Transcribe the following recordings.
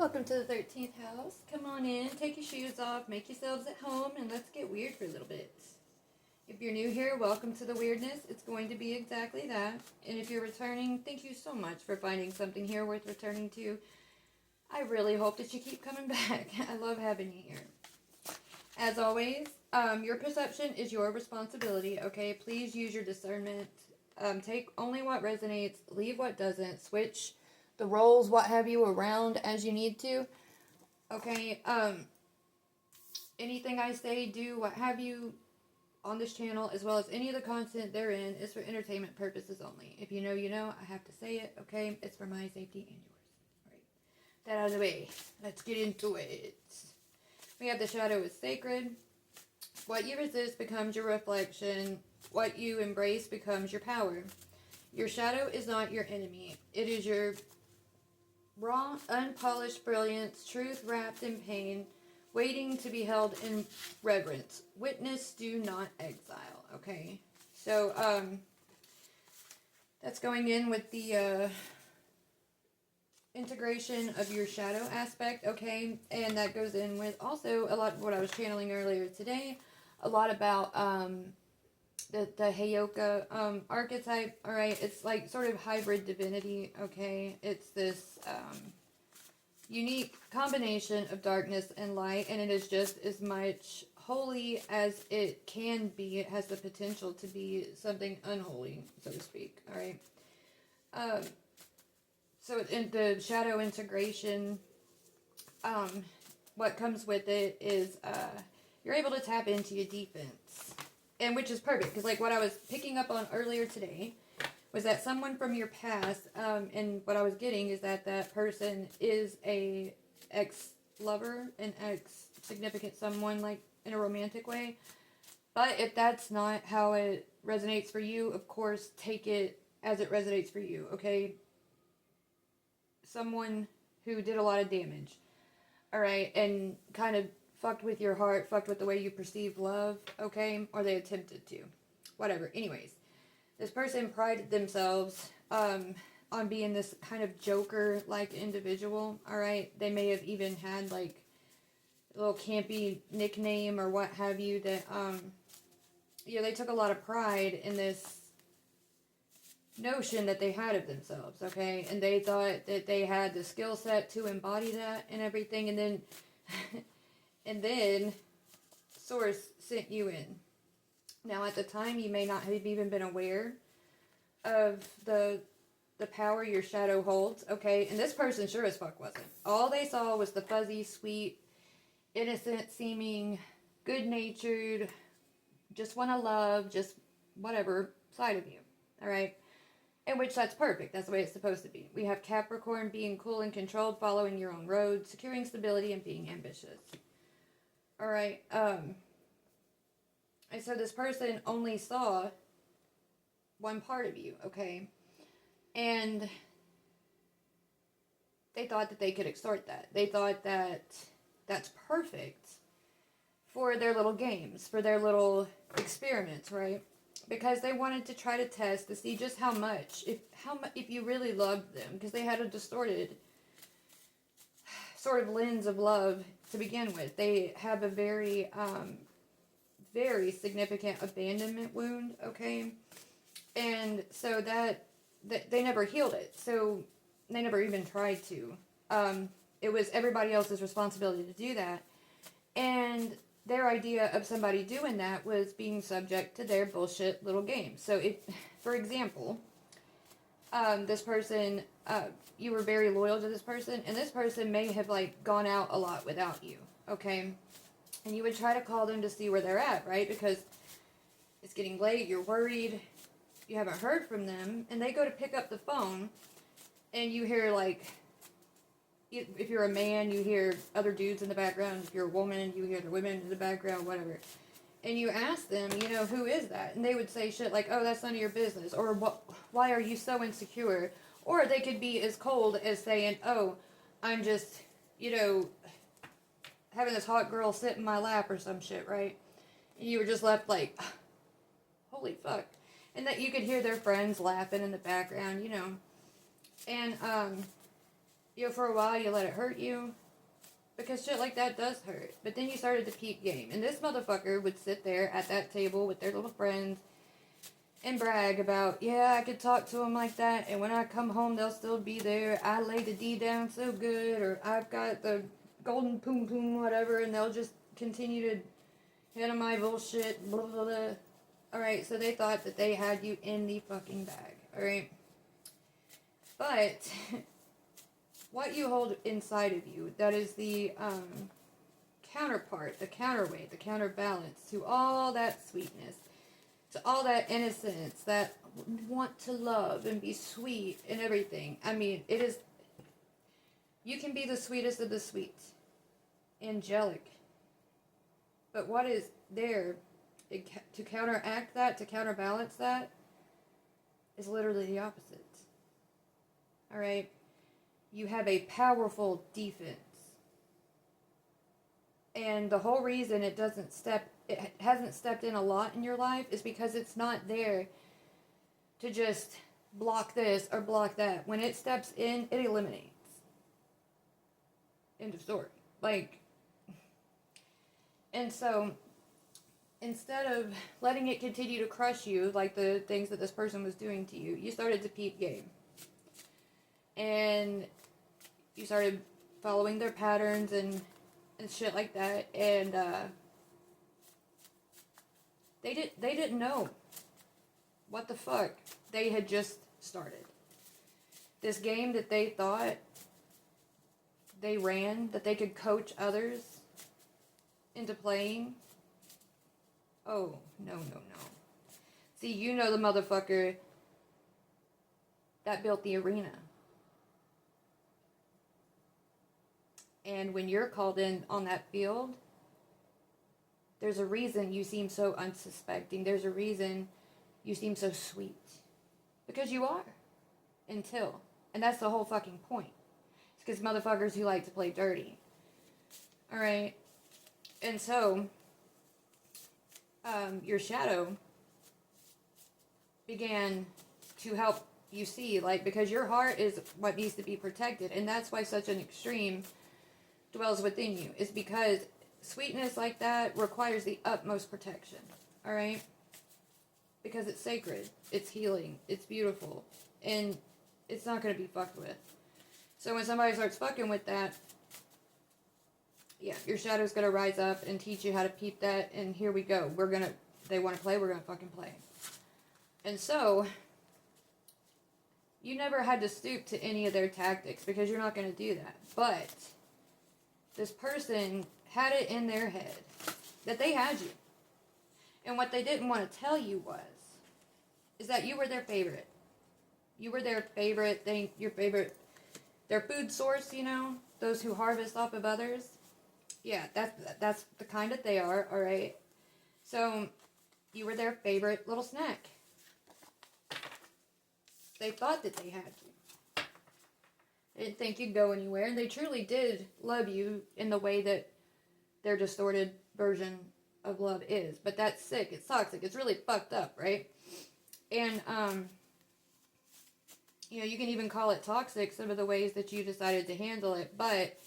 Welcome to the 13th house. Come on in, take your shoes off, make yourselves at home, and let's get weird for a little bit. If you're new here, welcome to the weirdness. It's going to be exactly that. And if you're returning, thank you so much for finding something here worth returning to. I really hope that you keep coming back. I love having you here. As always, your perception is your responsibility, okay? Please use your discernment. Take only what resonates, leave what doesn't, switch the roles, what have you, around as you need to. Okay, anything I say, do, what have you on this channel, as well as any of the content therein, is for entertainment purposes only. If you know, you know. I have to say it, okay? It's for my safety and yours. Alright, that out of the way. Let's get into it. We have the shadow is sacred. What you resist becomes your reflection. What you embrace becomes your power. Your shadow is not your enemy. It is your raw, unpolished brilliance, truth wrapped in pain, waiting to be held in reverence. Witness, do not exile. Okay, so that's going in with the integration of your shadow aspect. Okay, and that goes in with also a lot of what I was channeling earlier today. A lot about the Heyoka archetype. All right, it's like sort of hybrid divinity. Okay, it's this unique combination of darkness and light, and it is just as much holy as it can be. It has the potential to be something unholy, so to speak. All right. So in the shadow integration, what comes with it is you're able to tap into your defense, and which is perfect because like what I was picking up on earlier today was that someone from your past, and what I was getting is that that person is a ex-lover, an ex-significant someone, like in a romantic way. But if that's not how it resonates for you, of course, take it as it resonates for you, okay? Someone who did a lot of damage, alright, and kind of fucked with your heart, fucked with the way you perceive love, okay? Or they attempted to. Whatever. Anyways. This person prided themselves on being this kind of Joker-like individual, alright? They may have even had, like, a little campy nickname or what have you that, they took a lot of pride in this notion that they had of themselves, okay? And they thought that they had the skill set to embody that and everything, and then, and then Source sent you in. Now, at the time, you may not have even been aware of the power your shadow holds, okay? And this person sure as fuck wasn't. All they saw was the fuzzy, sweet, innocent-seeming, good-natured, just want to love, just whatever side of you, all right? In which that's perfect. That's the way it's supposed to be. We have Capricorn being cool and controlled, following your own road, securing stability, and being ambitious. All right, and so this person only saw one part of you, okay? And they thought that they could extort that. They thought that that's perfect for their little games, for their little experiments, right? Because they wanted to try to test to see just how much if you really loved them, because they had a distorted sort of lens of love to begin with. They have a very very significant abandonment wound, okay? And so that they never healed it. So they never even tried to. It was everybody else's responsibility to do that. And their idea of somebody doing that was being subject to their bullshit little game. So if, for example, this person, you were very loyal to this person, and this person may have like gone out a lot without you, okay? And you would try to call them to see where they're at, right? Because it's getting late, you're worried, you haven't heard from them, and they go to pick up the phone, and you hear, like, if you're a man, you hear other dudes in the background. If you're a woman, you hear the women in the background, whatever. And you ask them, who is that? And they would say shit like, oh, that's none of your business, or why are you so insecure? Or they could be as cold as saying, oh, I'm just, having this hot girl sit in my lap or some shit, right? And you were just left like, holy fuck. And that you could hear their friends laughing in the background, And You know, for a while you let it hurt you. Because shit like that does hurt. But then you started to peep game. And this motherfucker would sit there at that table with their little friends and brag about, yeah, I could talk to them like that, and when I come home, they'll still be there. I lay the D down so good, or I've got the golden poom poom, whatever, and they'll just continue to hit on my bullshit, blah, blah, blah. Alright, so they thought that they had you in the fucking bag, alright? But what you hold inside of you, that is the counterpart, the counterweight, the counterbalance to all that sweetness, to all that innocence, that want to love and be sweet and everything. I mean, it is, you can be the sweetest of the sweet, angelic. But what is there to counteract that, to counterbalance that, is literally the opposite. Alright? You have a powerful defense. And the whole reason it hasn't stepped in a lot in your life is because it's not there to just block this or block that. When it steps in, it eliminates. End of story. Like, and so, instead of letting it continue to crush you, like the things that this person was doing to you, you started to peep game. And you started following their patterns and shit like that, and they didn't know what the fuck they had just started. This game that they thought they ran, that they could coach others into playing. Oh, no. See, you know the motherfucker that built the arena. And when you're called in on that field, there's a reason you seem so unsuspecting. There's a reason you seem so sweet. Because you are. Until. And that's the whole fucking point. It's because motherfuckers who like to play dirty. Alright? And so, your shadow began to help you see, like, because your heart is what needs to be protected. And that's why such an extreme dwells within you, is because sweetness like that requires the utmost protection. Alright? Because it's sacred, it's healing, it's beautiful, and it's not going to be fucked with. So when somebody starts fucking with that, yeah, your shadow's going to rise up and teach you how to peep that, and here we go. They want to play, we're going to fucking play. And so, you never had to stoop to any of their tactics, because you're not going to do that. But this person had it in their head that they had you. And what they didn't want to tell you is that you were their favorite. You were their favorite thing, their food source, you know? Those who harvest off of others. Yeah, that's the kind that they are, alright? So, you were their favorite little snack. They thought that they had you. They didn't think you'd go anywhere, and they truly did love you in the way that their distorted version of love is. But that's sick, it's toxic, it's really fucked up, right? And, you know, you can even call it toxic, some of the ways that you decided to handle it, but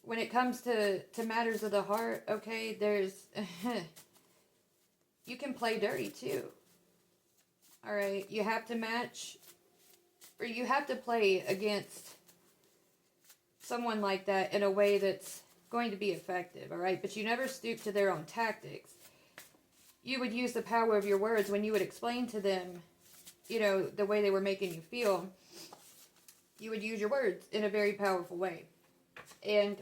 when it comes to matters of the heart, okay, there's, you can play dirty too. Alright, you have to match, or you have to play against someone like that in a way that's going to be effective, alright? But you never stoop to their own tactics. You would use the power of your words when you would explain to them, you know, the way they were making you feel. You would use your words in a very powerful way. And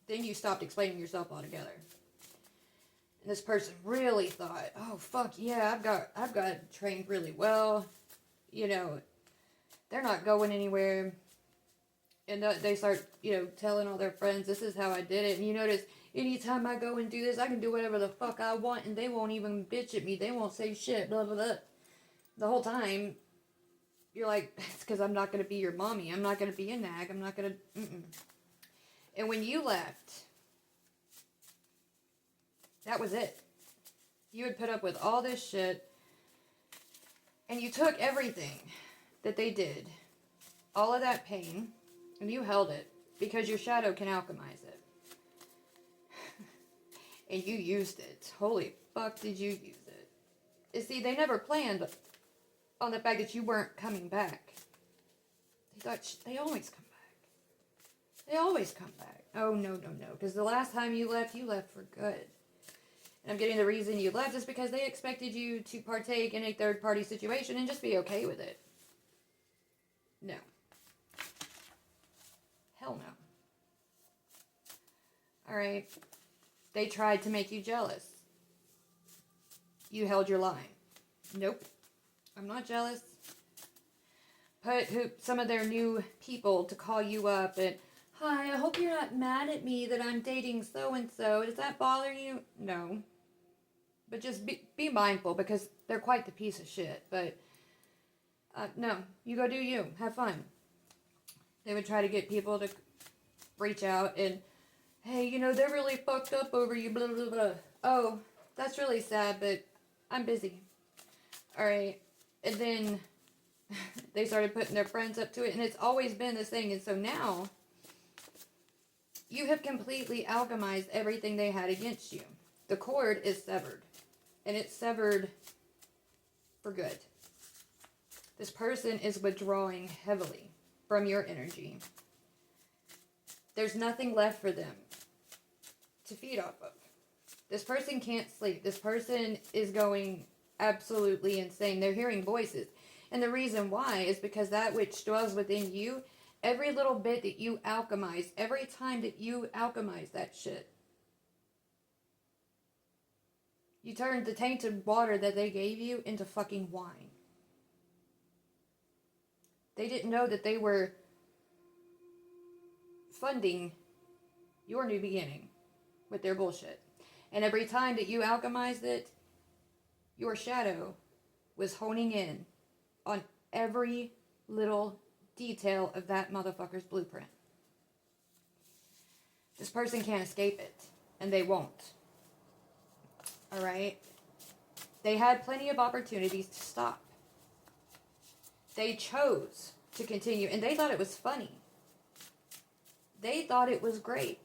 then you stopped explaining yourself altogether. And this person really thought, oh fuck yeah, I've got trained really well. You know, they're not going anywhere. And they start, you know, telling all their friends, this is how I did it. And you notice, anytime I go and do this, I can do whatever the fuck I want, and they won't even bitch at me. They won't say shit, blah, blah, blah. The whole time, you're like, it's because I'm not going to be your mommy. I'm not going to be a nag. I'm not going to, And when you left, that was it. You would put up with all this shit, and you took everything that they did, all of that pain, and you held it because your shadow can alchemize it. And you used it. Holy fuck, did you use it? You see, they never planned on the fact that you weren't coming back. They thought they always come back. They always come back. Oh, no. Because the last time you left for good. And I'm getting the reason you left is because they expected you to partake in a third-party situation and just be okay with it. No. Hell no. Alright. They tried to make you jealous. You held your line. Nope. I'm not jealous. Put some of their new people to call you up and, hi, I hope you're not mad at me that I'm dating so-and-so. Does that bother you? No. But just be mindful because they're quite the piece of shit. But, no. You go do you. Have fun. They would try to get people to reach out and, hey, you know, they're really fucked up over you, blah, blah, blah. Oh, that's really sad, but I'm busy. Alright. And then they started putting their friends up to it, and it's always been this thing. And so now, you have completely alchemized everything they had against you. The cord is severed. And it's severed for good. This person is withdrawing heavily from your energy. There's nothing left for them to feed off of. This person can't sleep. This person is going absolutely insane. They're hearing voices. And the reason why is because that which dwells within you, every little bit that you alchemize, every time that you alchemize that shit, you turned the tainted water that they gave you into fucking wine. They didn't know that they were funding your new beginning with their bullshit. And every time that you alchemized it, your shadow was honing in on every little detail of that motherfucker's blueprint. This person can't escape it, and they won't. Alright? They had plenty of opportunities to stop. They chose to continue, and they thought it was funny. They thought it was great.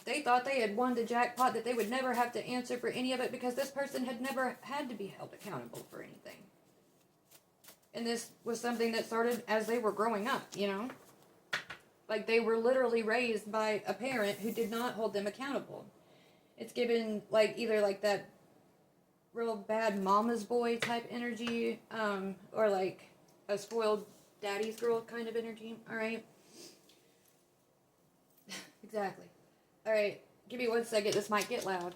They thought they had won the jackpot, that they would never have to answer for any of it because this person had never had to be held accountable for anything. And this was something that started as they were growing up, you know? Like, they were literally raised by a parent who did not hold them accountable. It's given, like, either, like, that real bad mama's boy type energy, or, like, a spoiled daddy's girl kind of energy, alright? Exactly. Alright, give me 1 second, this might get loud.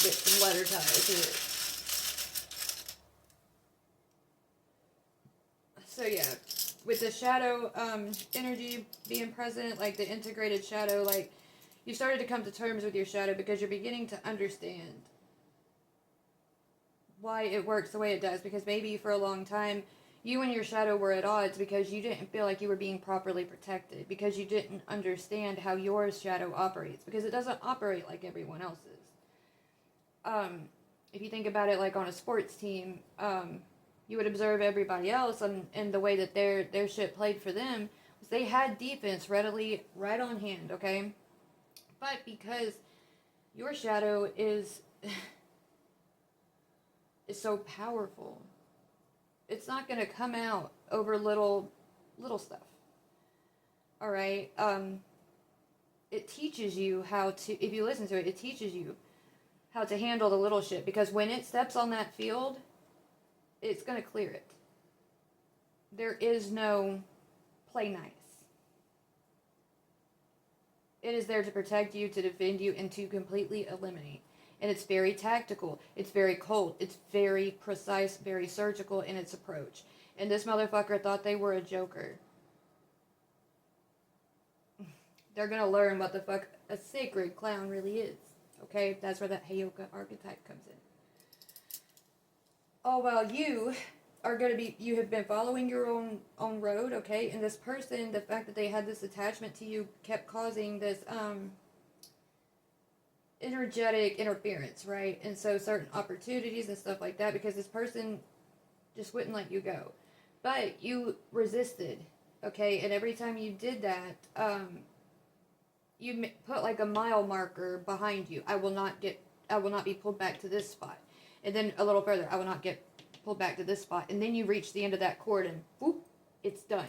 Get some letter ties here. So yeah, with the shadow energy being present, like the integrated shadow, like you started to come to terms with your shadow because you're beginning to understand why it works the way it does. Because maybe for a long time, you and your shadow were at odds because you didn't feel like you were being properly protected. Because you didn't understand how your shadow operates. Because it doesn't operate like everyone else's. If you think about it like on a sports team, you would observe everybody else and the way that their shit played for them was they had defense readily right on hand, okay? But because your shadow is so powerful, it's not going to come out over little stuff. All right? It teaches you how to, if you listen to it, it teaches you how to handle the little shit, because when it steps on that field, it's going to clear it. There is no play nice. It is there to protect you, to defend you, and to completely eliminate. And it's very tactical. It's very cold. It's very precise, very surgical in its approach. And this motherfucker thought they were a joker. They're going to learn what the fuck a sacred clown really is. Okay? That's where that Heyoka archetype comes in. Oh, well, you are going to be, you have been following your own road, okay? And this person, the fact that they had this attachment to you kept causing this, energetic interference, right? And so certain opportunities and stuff like that, because this person just wouldn't let you go. But you resisted, okay? And every time you did that, you put like a mile marker behind you. I will not be pulled back to this spot. And then a little further, I will not get pulled back to this spot. And then you reach the end of that cord and whoop, it's done.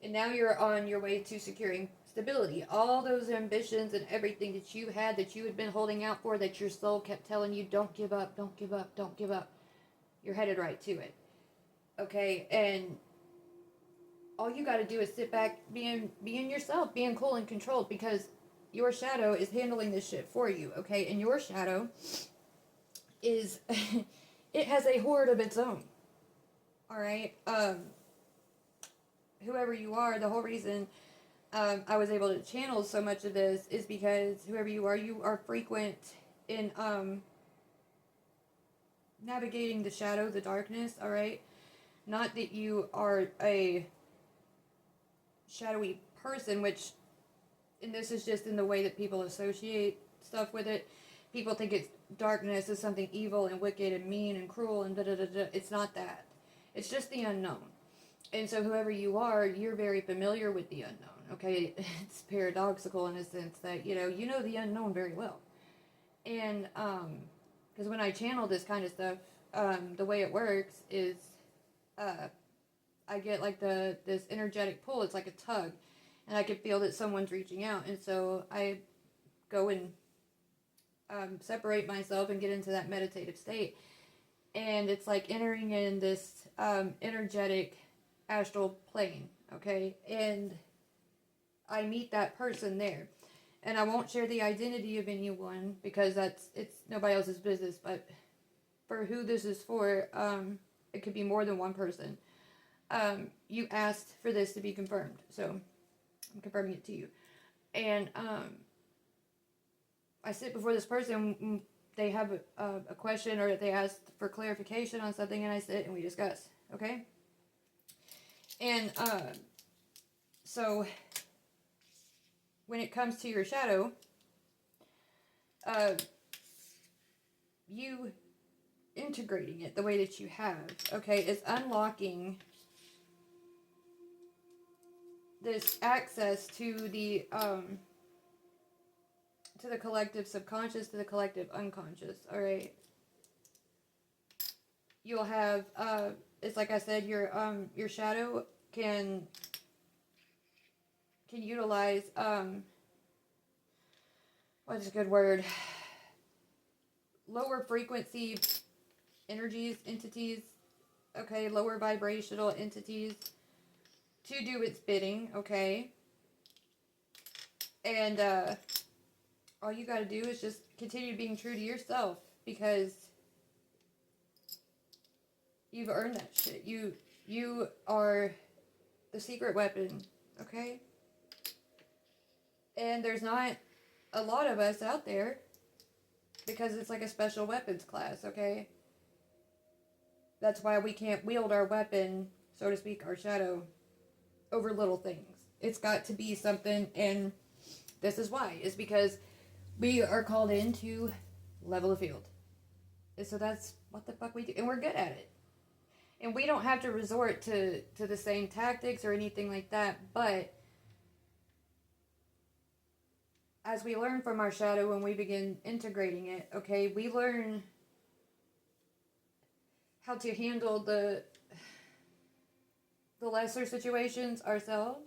And now you're on your way to securing stability. All those ambitions and everything that you had been holding out for, that your soul kept telling you, don't give up, don't give up, don't give up. You're headed right to it. Okay? And all you got to do is sit back, being yourself, being cool and controlled, because your shadow is handling this shit for you, okay? And your shadow is, it has a horde of its own, all right? Whoever you are, the whole reason I was able to channel so much of this is because whoever you are frequent in navigating the shadow, the darkness, all right? Not that you are a shadowy person, which, and this is just in the way that people associate stuff with it. People think it's darkness is something evil and wicked and mean and cruel and da-da-da-da. It's not that. It's just the unknown. And so whoever you are, you're very familiar with the unknown, okay? It's paradoxical in a sense that, you know the unknown very well. And, because when I channel this kind of stuff, the way it works is, I get like this energetic pull. It's like a tug, and I can feel that someone's reaching out, and so I go and separate myself and get into that meditative state, and it's like entering in this energetic astral plane, okay? And I meet that person there, and I won't share the identity of anyone because it's nobody else's business. But for who this is for, it could be more than one person. You asked for this to be confirmed, so I'm confirming it to you. And I sit before this person, they have a question, or they ask for clarification on something, and I sit and we discuss, okay? And so when it comes to your shadow, you integrating it the way that you have, okay, is unlocking this access to the collective subconscious, to the collective unconscious, all right? You'll have, it's like I said, your shadow can utilize, what's a good word? Lower frequency energies, entities, okay, lower vibrational entities to do its bidding, okay? And all you gotta do is just continue being true to yourself, because you've earned that shit. You are the secret weapon, okay? And there's not a lot of us out there, because it's like a special weapons class, okay? That's why we can't wield our weapon, so to speak, our shadow, over little things. It's got to be something, and this is why. Is because we are called in to level the field. And so that's what the fuck we do. And we're good at it. And we don't have to resort to the same tactics or anything like that, but as we learn from our shadow, when we begin integrating it, okay, we learn how to handle the lesser situations ourselves.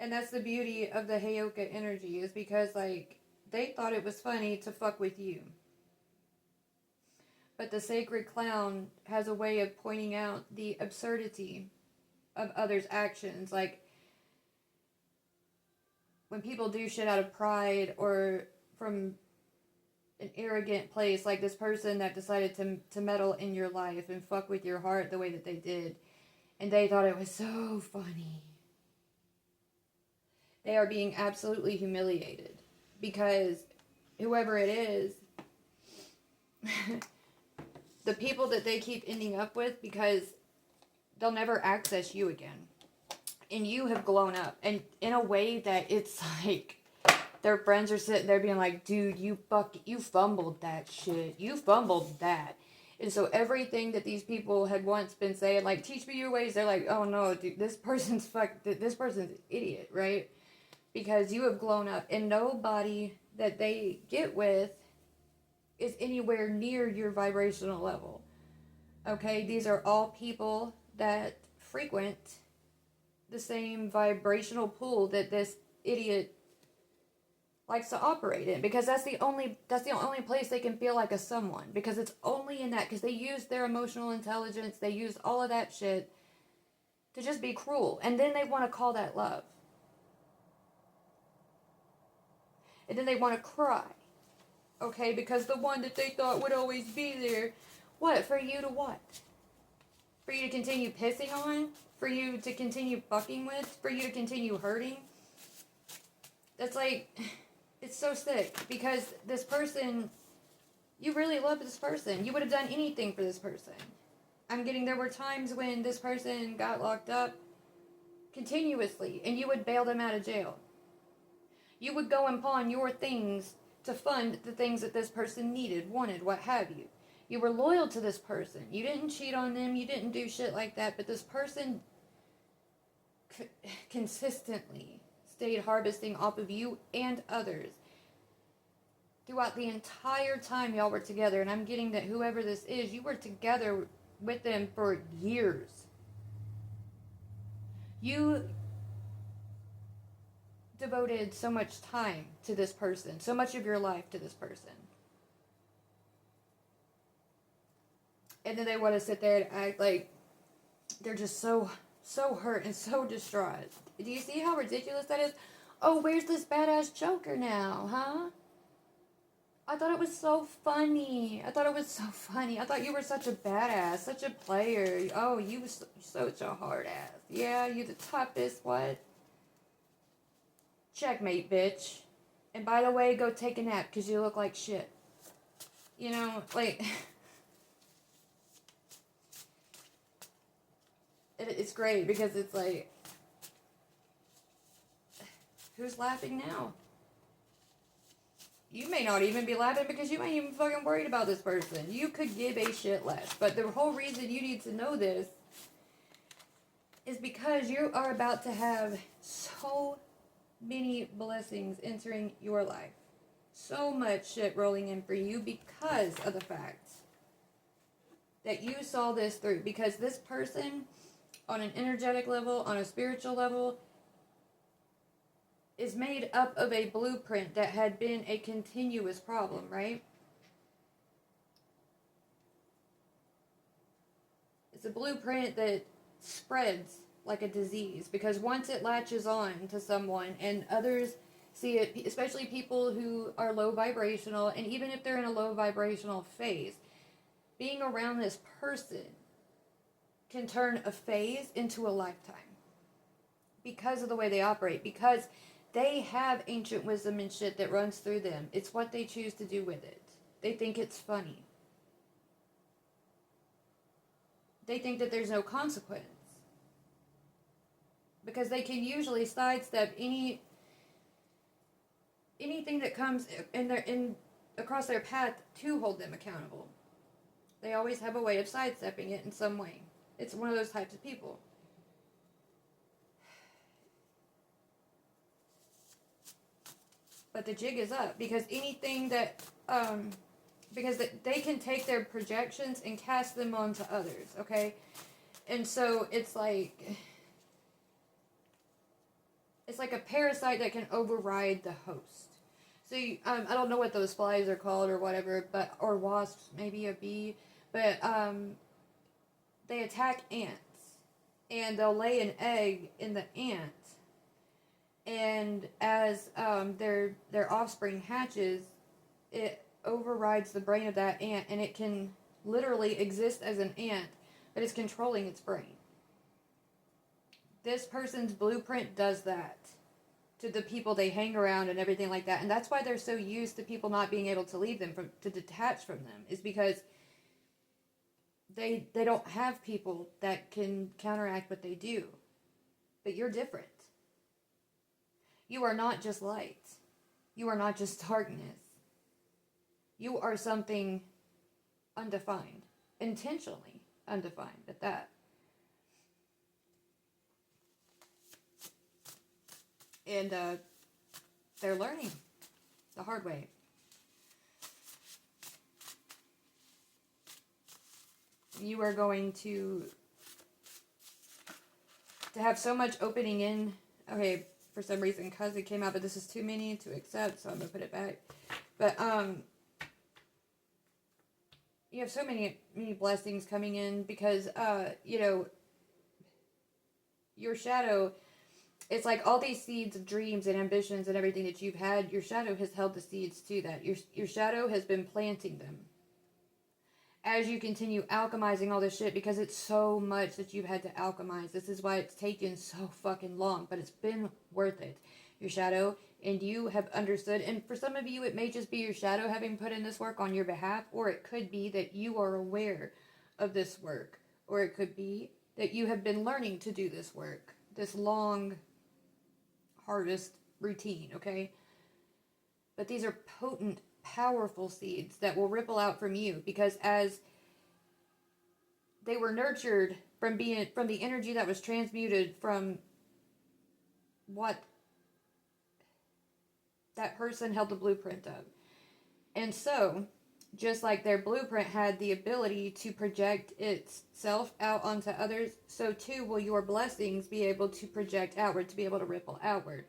And that's the beauty of the Heyoka energy, is because, like, they thought it was funny to fuck with you. But the sacred clown has a way of pointing out the absurdity of others' actions. Like, when people do shit out of pride or from an arrogant place, like this person that decided to meddle in your life and fuck with your heart the way that they did, and they thought it was so funny. They are being absolutely humiliated, because whoever it is, the people that they keep ending up with, because they'll never access you again. And you have blown up, and in a way that it's like their friends are sitting there being like, dude, you fumbled that shit. You fumbled that. And so everything that these people had once been saying, like, teach me your ways, they're like, oh no, dude, this person's an idiot, right? Because you have grown up, and nobody that they get with is anywhere near your vibrational level. Okay, these are all people that frequent the same vibrational pool that this idiot likes to operate in, because that's the only place they can feel like a someone, because it's only in that, because they use their emotional intelligence, they use all of that shit to just be cruel, and then they want to call that love, and then they want to cry, okay, because the one that they thought would always be there, what, for you to what? For you to continue pissing on? For you to continue fucking with? For you to continue hurting? That's like, it's so sick, because this person, you really love this person. You would have done anything for this person. I'm getting, there were times when this person got locked up continuously, and you would bail them out of jail. You would go and pawn your things to fund the things that this person needed, wanted, what have you. You were loyal to this person. You didn't cheat on them. You didn't do shit like that. But this person consistently stayed harvesting off of you and others throughout the entire time y'all were together. And I'm getting that whoever this is, you were together with them for years. You devoted so much time to this person, so much of your life to this person. And then they want to sit there and act like they're just so hurt and so distraught. Do you see how ridiculous that is? Oh, where's this badass Joker now, huh? I thought it was so funny. I thought you were such a badass, such a player. Oh, you was such a hard ass. Yeah, you the toughest, what? Checkmate, bitch. And by the way, go take a nap, because you look like shit. You know, like... it's great, because it's like... Who's laughing now? You may not even be laughing, because you ain't even fucking worried about this person. You could give a shit less. But the whole reason you need to know this is because you are about to have so many blessings entering your life. So much shit rolling in for you because of the fact that you saw this through. Because this person, on an energetic level, on a spiritual level, is made up of a blueprint that had been a continuous problem, right? It's a blueprint that spreads like a disease, because once it latches on to someone and others see it, especially people who are low vibrational, and even if they're in a low vibrational phase, being around this person can turn a phase into a lifetime because of the way they operate, because they have ancient wisdom and shit that runs through them. It's what they choose to do with it. They think it's funny. They think that there's no consequence, because they can usually sidestep anything that comes across their path to hold them accountable. They always have a way of sidestepping it in some way. It's one of those types of people. But the jig is up, because anything that because they can take their projections and cast them onto others, okay? And so it's like a parasite that can override the host. So I don't know what those flies are called or whatever, or wasps, maybe a bee, but they attack ants, and they'll lay an egg in the ant, and as their offspring hatches, it overrides the brain of that ant, and it can literally exist as an ant, but it's controlling its brain. This person's blueprint does that to the people they hang around and everything like that. And that's why they're so used to people not being able to leave them, to detach from them, is because they don't have people that can counteract what they do. But you're different. You are not just light. You are not just darkness. You are something undefined. intentionally undefined at that. And they're learning the hard way. You are going to have so much opening in. Okay, for some reason, cause it came out, but this is too many to accept, so I'm gonna put it back. But you have so many blessings coming in because your shadow. It's like all these seeds of dreams and ambitions and everything that you've had. Your shadow has held the seeds to that. Your shadow has been planting them. As you continue alchemizing all this shit, because it's so much that you've had to alchemize. This is why it's taken so fucking long, but it's been worth it. Your shadow and you have understood, and for some of you it may just be your shadow having put in this work on your behalf, or it could be that you are aware of this work, or it could be that you have been learning to do this work, this long harvest routine, okay? But these are potent, powerful seeds that will ripple out from you, because as they were nurtured from the energy that was transmuted from what that person held the blueprint of. And so, just like their blueprint had the ability to project itself out onto others, so too will your blessings be able to project outward, to be able to ripple outward.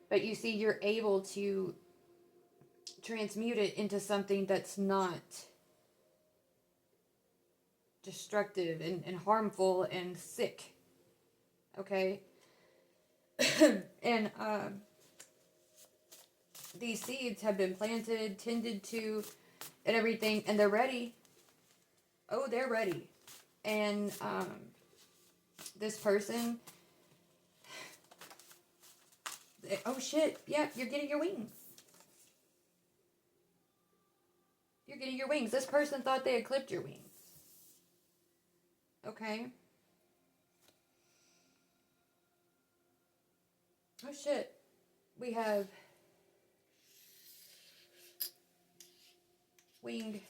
But you see, you're able to transmute it into something that's not destructive and harmful and sick. Okay? And these seeds have been planted, tended to, and everything, and they're ready. Oh, they're ready. And this person, oh shit, yeah, you're getting your wings. You're getting your wings. This person thought they had clipped your wings. Okay? Oh shit. We have wing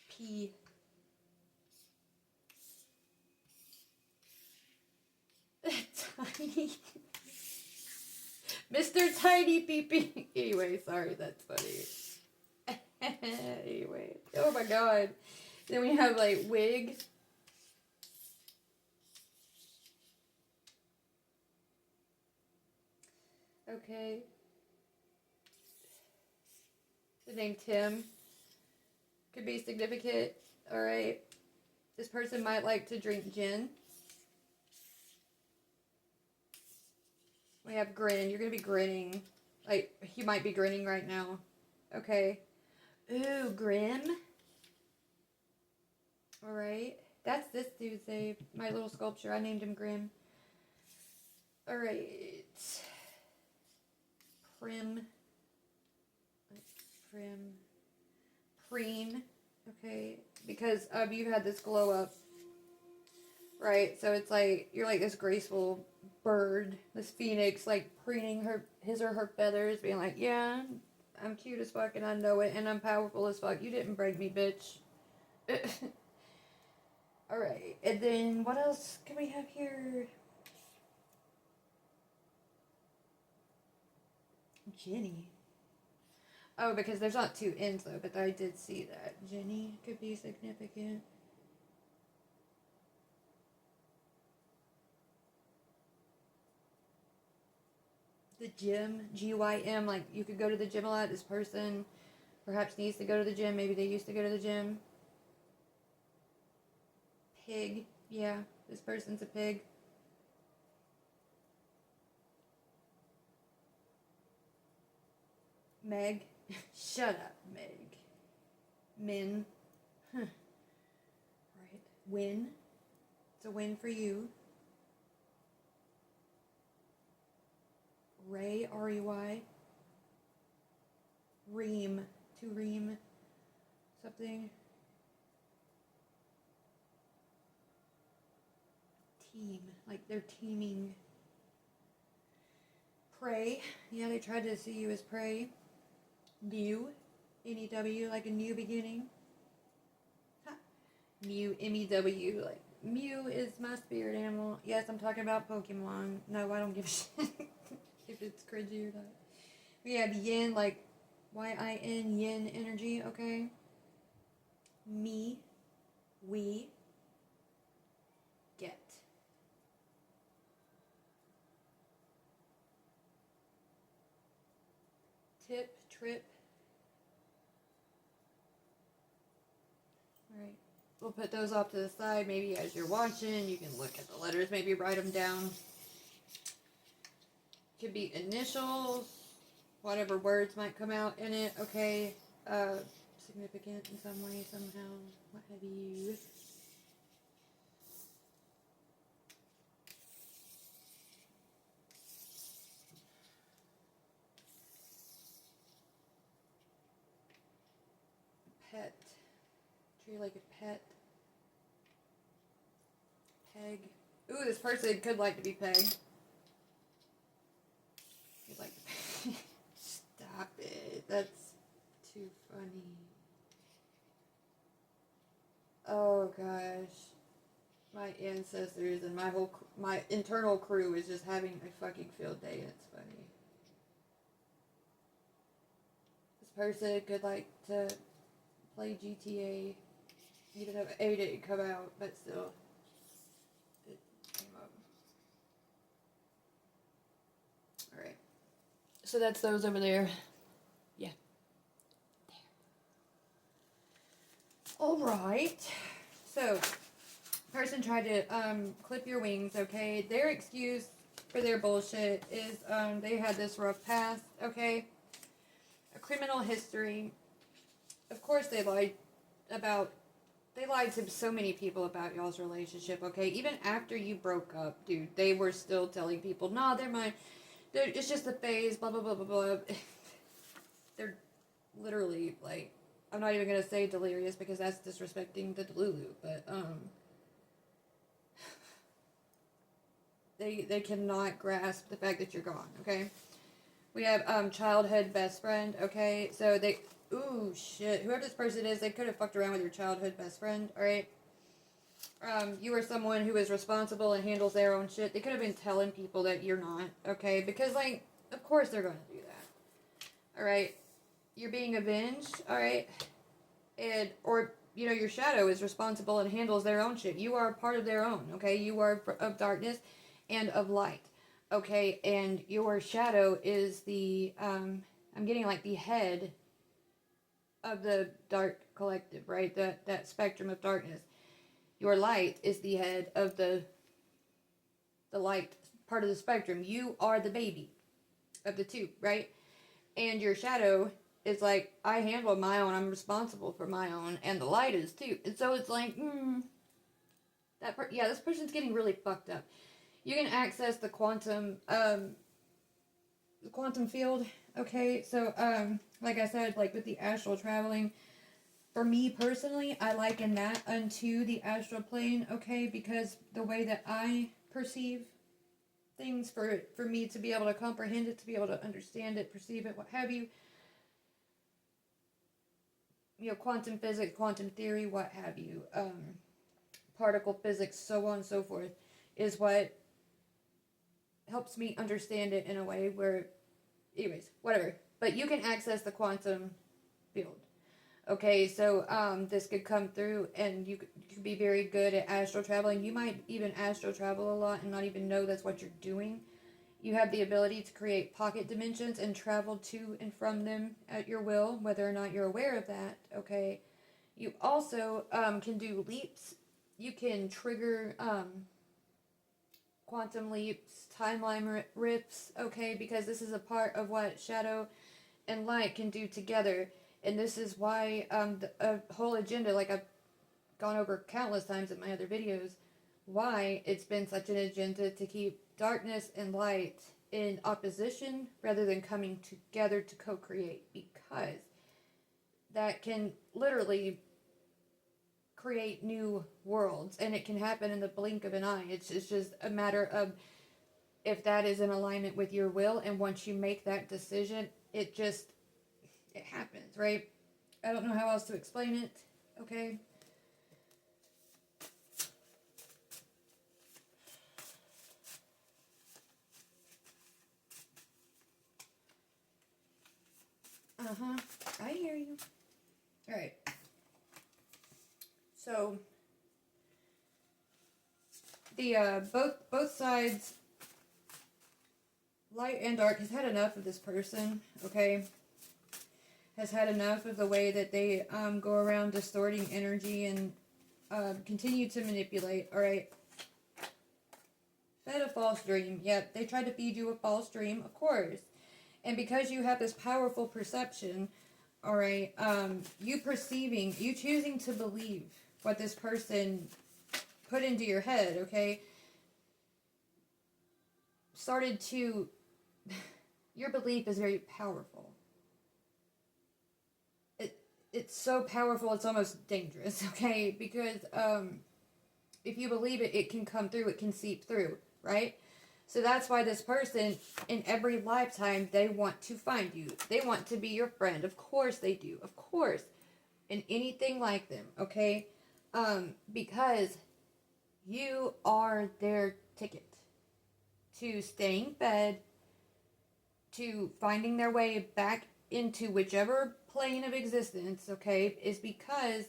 P. Tiny. Mr. Tiny PP. Anyway, sorry, that's funny. Anyway. Oh my god. Then we have like wig. Okay. The name Tim could be significant. Alright. This person might like to drink gin. We have grin. You're going to be grinning. Like, you might be grinning right now. Okay. Ooh, Grim. Alright. That's this dude's name. My little sculpture. I named him Grim. Alright. Prim. Preen. Okay. Because you've had this glow up. Right. So it's like, you're like this graceful bird, this phoenix, like preening his or her feathers, being like, yeah, I'm cute as fuck and I know it, and I'm powerful as fuck. You didn't break me, bitch. Alright. And then what else can we have here? Jenny. Oh, because there's not two N's though, but I did see that. Jenny could be significant. The gym, GYM, like you could go to the gym a lot. This person perhaps needs to go to the gym. Maybe they used to go to the gym. Pig, yeah, this person's a pig. Meg, shut up, Meg. Min, huh. Right, win. It's a win for you. Ray, R-E-Y. Ream, to ream something. Team, like they're teaming. Prey, yeah, they tried to see you as prey. You, N-E-W, like a new beginning. Huh. Mew, M-E-W, like Mew is my spirit animal. Yes, I'm talking about Pokemon. No, I don't give a shit if it's cringy or not. We have yin, like Y-I-N, yin energy, okay? Me, we, get. Tip, trip. Alright. We'll put those off to the side. Maybe as you're watching, you can look at the letters, maybe write them down. Could be initials, whatever words might come out in it, okay? Significant in some way, somehow, what have you. Pet. Treat you like a pet. Peg. Ooh, this person could like to be pegged. You'd like to peg. Stop it. That's too funny. Oh gosh. My ancestors and my internal crew is just having a fucking field day, and it's funny. This person could like to play GTA, even though A didn't come out, but still, it came up. Alright. So that's those over there. Yeah. There. Alright. So, person tried to clip your wings, okay? Their excuse for their bullshit is they had this rough past, okay? A criminal history. Of course they lied to so many people about y'all's relationship, okay? Even after you broke up, dude, they were still telling people, nah, it's just a phase, blah, blah, blah, blah, blah. They're literally, like, I'm not even gonna say delirious because that's disrespecting the Delulu, but, they cannot grasp the fact that you're gone, okay? We have, childhood best friend, okay? So ooh, shit. Whoever this person is, they could have fucked around with your childhood best friend, alright? You are someone who is responsible and handles their own shit. They could have been telling people that you're not, okay? Because, like, of course they're gonna do that. Alright? You're being avenged, alright? Or, you know, your shadow is responsible and handles their own shit. You are part of their own, okay? You are of darkness and of light, okay? And your shadow is I'm getting, like, the head of the dark collective, right? That spectrum of darkness. Your light is the head of the light part of the spectrum. You are the baby of the two, right? And your shadow is like, I handle my own, I'm responsible for my own, and the light is too. And so it's like, this person's getting really fucked up. You can access the quantum field, okay? So, like I said, like with the astral traveling, for me personally, I liken that unto the astral plane, okay? Because the way that I perceive things, for me to be able to comprehend it, to be able to understand it, perceive it, what have you, quantum physics, quantum theory, what have you, particle physics, so on and so forth, is what helps me understand it in a way where, anyways, whatever. But you can access the quantum field. Okay, so this could come through, and you could be very good at astral traveling. You might even astral travel a lot and not even know that's what you're doing. You have the ability to create pocket dimensions and travel to and from them at your will, whether or not you're aware of that, okay? You also can do leaps. You can trigger quantum leaps, timeline rifts, okay? Because this is a part of what shadow and light can do together. And this is why a whole agenda, like I've gone over countless times in my other videos, why it's been such an agenda to keep darkness and light in opposition rather than coming together to co-create, because that can literally create new worlds, and it can happen in the blink of an eye. It's just a matter of if that is in alignment with your will, and once you make that decision, it happens, right? I don't know how else to explain it, okay? Uh-huh. I hear you. Alright. So, the, both sides, light and dark, has had enough of this person, okay? Has had enough of the way that they, go around distorting energy and, continue to manipulate, alright? Fed a false dream. Yep, they tried to feed you a false dream, of course. And because you have this powerful perception, alright, you choosing to believe what this person put into your head, okay, started to, your belief is very powerful. It's so powerful, it's almost dangerous, okay, because, if you believe it, it can come through, it can seep through, right? So that's why this person, in every lifetime, they want to find you. They want to be your friend. Of course they do. Of course. And anything like them, okay? Because you are their ticket to staying fed, to finding their way back into whichever plane of existence, okay? Is because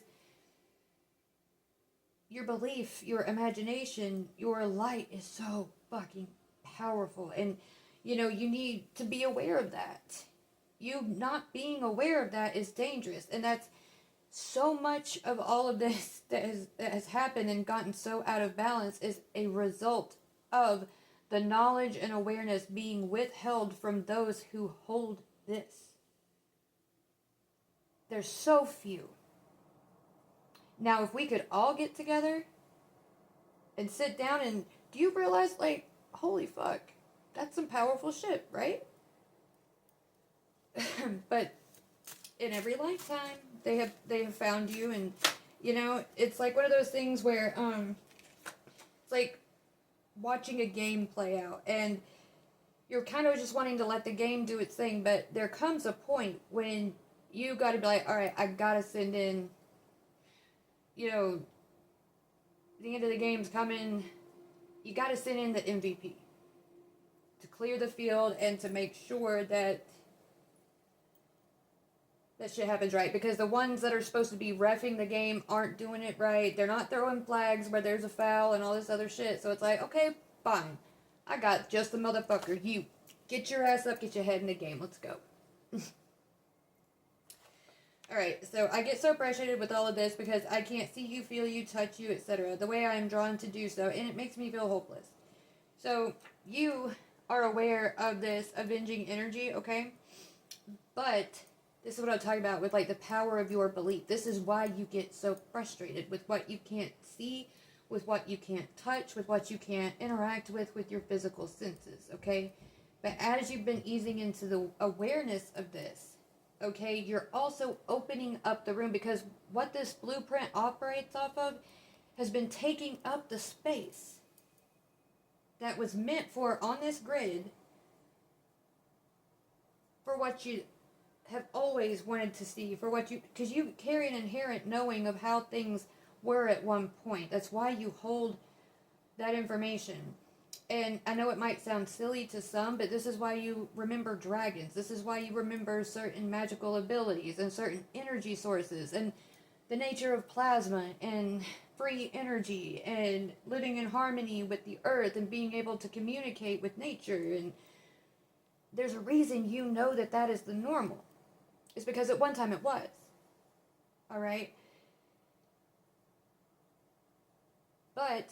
your belief, your imagination, your light is so fucking powerful. And, you know, you need to be aware of that. You not being aware of that is dangerous. And that's so much of all of this that has happened and gotten so out of balance is a result of the knowledge and awareness being withheld from those who hold this. There's so few. Now, if we could all get together and sit down and, do you realize, like, holy fuck, that's some powerful shit, right? But in every lifetime, they have found you, and, you know, it's like one of those things where, it's like watching a game play out, and you're kind of just wanting to let the game do its thing, but there comes a point when you gotta be like, alright, I gotta send in, you know, the end of the game's coming, you gotta send in the MVP to clear the field and to make sure that that shit happens right, because the ones that are supposed to be reffing the game aren't doing it right. They're not throwing flags where there's a foul and all this other shit. So it's like, okay, fine, I got just the motherfucker. You get your ass up, get your head in the game. Let's go. Alright, so I get so frustrated with all of this because I can't see you, feel you, touch you, etc. the way I am drawn to do so, and it makes me feel hopeless. So, you are aware of this avenging energy, okay? But this is what I'm talking about with, like, the power of your belief. This is why you get so frustrated with what you can't see, with what you can't touch, with what you can't interact with your physical senses, okay? But as you've been easing into the awareness of this, okay, you're also opening up the room, because what this blueprint operates off of has been taking up the space that was meant for, on this grid, for what you have always wanted to see, for what you, because you carry an inherent knowing of how things were at one point. That's why you hold that information. And I know it might sound silly to some, but this is why you remember dragons. This is why you remember certain magical abilities and certain energy sources and the nature of plasma and free energy and living in harmony with the earth and being able to communicate with nature. And there's a reason you know that that is the normal. It's because at one time it was. Alright? But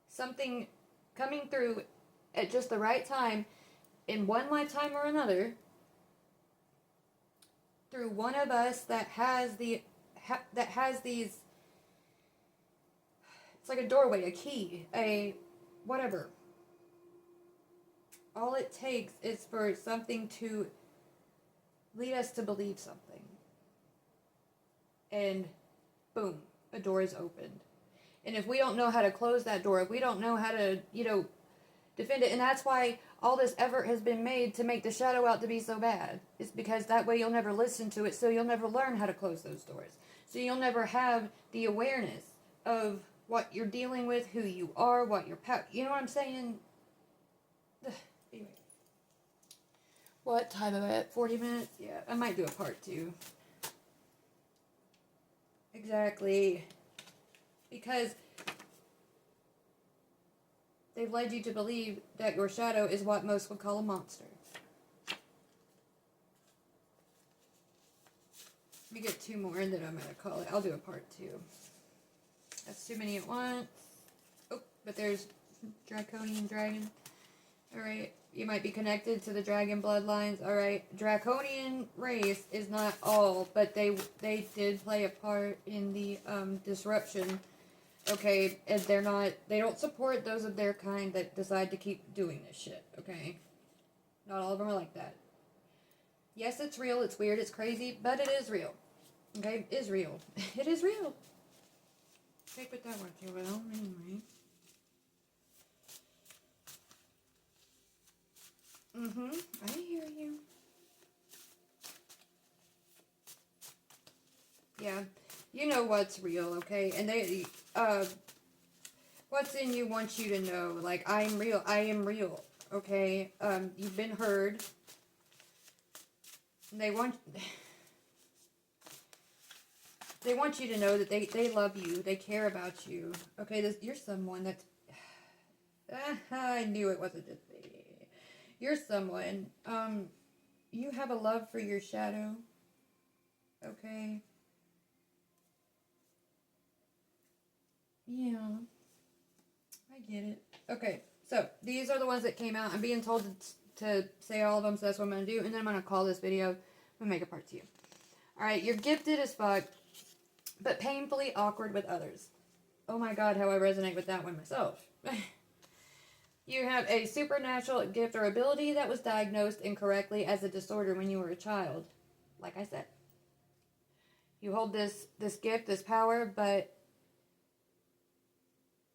something coming through at just the right time, in one lifetime or another, through one of us that has these, it's like a doorway, a key, a whatever. All it takes is for something to lead us to believe something, and boom, a door is opened. And if we don't know how to close that door, if we don't know how to, you know, defend it. And that's why all this effort has been made to make the shadow out to be so bad. It's because that way you'll never listen to it, so you'll never learn how to close those doors. So you'll never have the awareness of what you're dealing with, who you are, what your power. You know what I'm saying? Anyway. What time am I at? 40 minutes? Yeah, I might do a part 2. Exactly. Because they've led you to believe that your shadow is what most would call a monster. Let me get 2 more and then I'm going to call it. I'll do a part 2. That's too many at once. Oh, but there's Draconian Dragon. Alright, you might be connected to the dragon bloodlines. Alright, Draconian race is not all, but they did play a part in the disruption. Okay, and they don't support those of their kind that decide to keep doing this shit, okay? Not all of them are like that. Yes, it's real, it's weird, it's crazy, but it is real. Okay, it is real. It is real. Take what that word you will, anyway. I hear you. Yeah, you know what's real, okay? And they, what's in you wants you to know, like, I am real, okay? You've been heard. They want you to know that they love you, they care about you, okay? You're someone that's, I knew it wasn't just me. You're someone, you have a love for your shadow, okay? Yeah, I get it. Okay, so these are the ones that came out. I'm being told to say all of them, so that's what I'm going to do, and then I'm going to call this video, I'm going to make a part 2. Alright, you're gifted as fuck, but painfully awkward with others. Oh my god, how I resonate with that one myself. You have a supernatural gift or ability that was diagnosed incorrectly as a disorder when you were a child. Like I said. You hold this gift, this power, but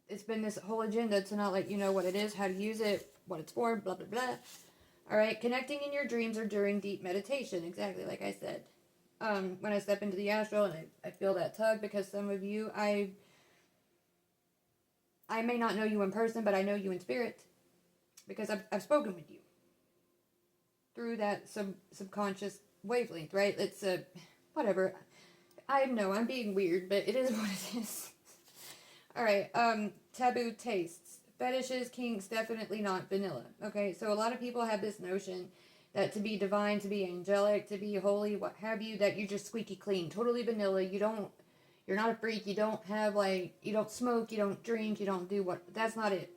it's been this whole agenda to not let you know what it is, how to use it, what it's for, blah, blah, blah. Alright, connecting in your dreams or during deep meditation, exactly like I said. When I step into the astral and I feel that tug, because some of you, I may not know you in person, but I know you in spirit. Because I've spoken with you. Through that subconscious wavelength, right? It's whatever. I know, I'm being weird, but it is what it is. Alright, taboo tastes. Fetishes, kinks, definitely not vanilla. Okay, so a lot of people have this notion that to be divine, to be angelic, to be holy, what have you, that you're just squeaky clean, totally vanilla. You're not a freak, you don't have you don't smoke, you don't drink, you don't do that's not it.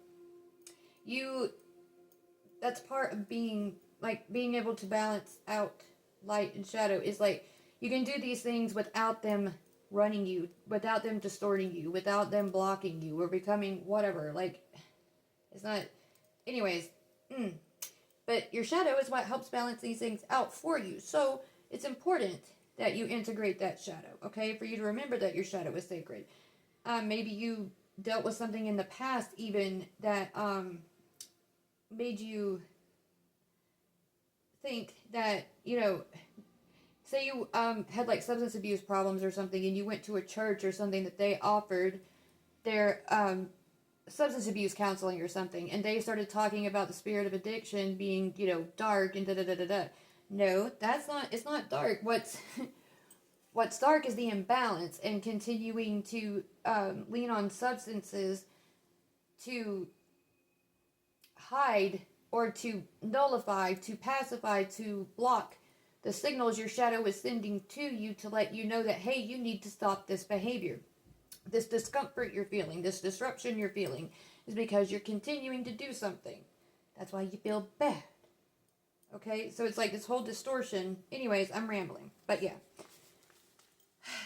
That's part of being able to balance out light and shadow is you can do these things without them running you, without them distorting you, without them blocking you or becoming whatever. It's not, anyways, but your shadow is what helps balance these things out for you. So it's important that you integrate that shadow, okay? For you to remember that your shadow is sacred. Maybe you dealt with something in the past even that, made you think that, say you had substance abuse problems or something and you went to a church or something that they offered their substance abuse counseling or something, and they started talking about the spirit of addiction being, dark and da-da-da-da-da. No, it's not dark. What's dark is the imbalance and continuing to lean on substances to hide or to nullify, to pacify, to block the signals your shadow is sending to you to let you know that, hey, you need to stop this behavior. This discomfort you're feeling, this disruption you're feeling is because you're continuing to do something. That's why you feel bad. Okay, so it's this whole distortion. Anyways, I'm rambling, but yeah.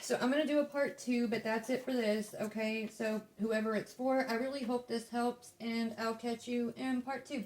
So I'm going to do a part 2, but that's it for this, okay? So whoever it's for, I really hope this helps, and I'll catch you in part 2.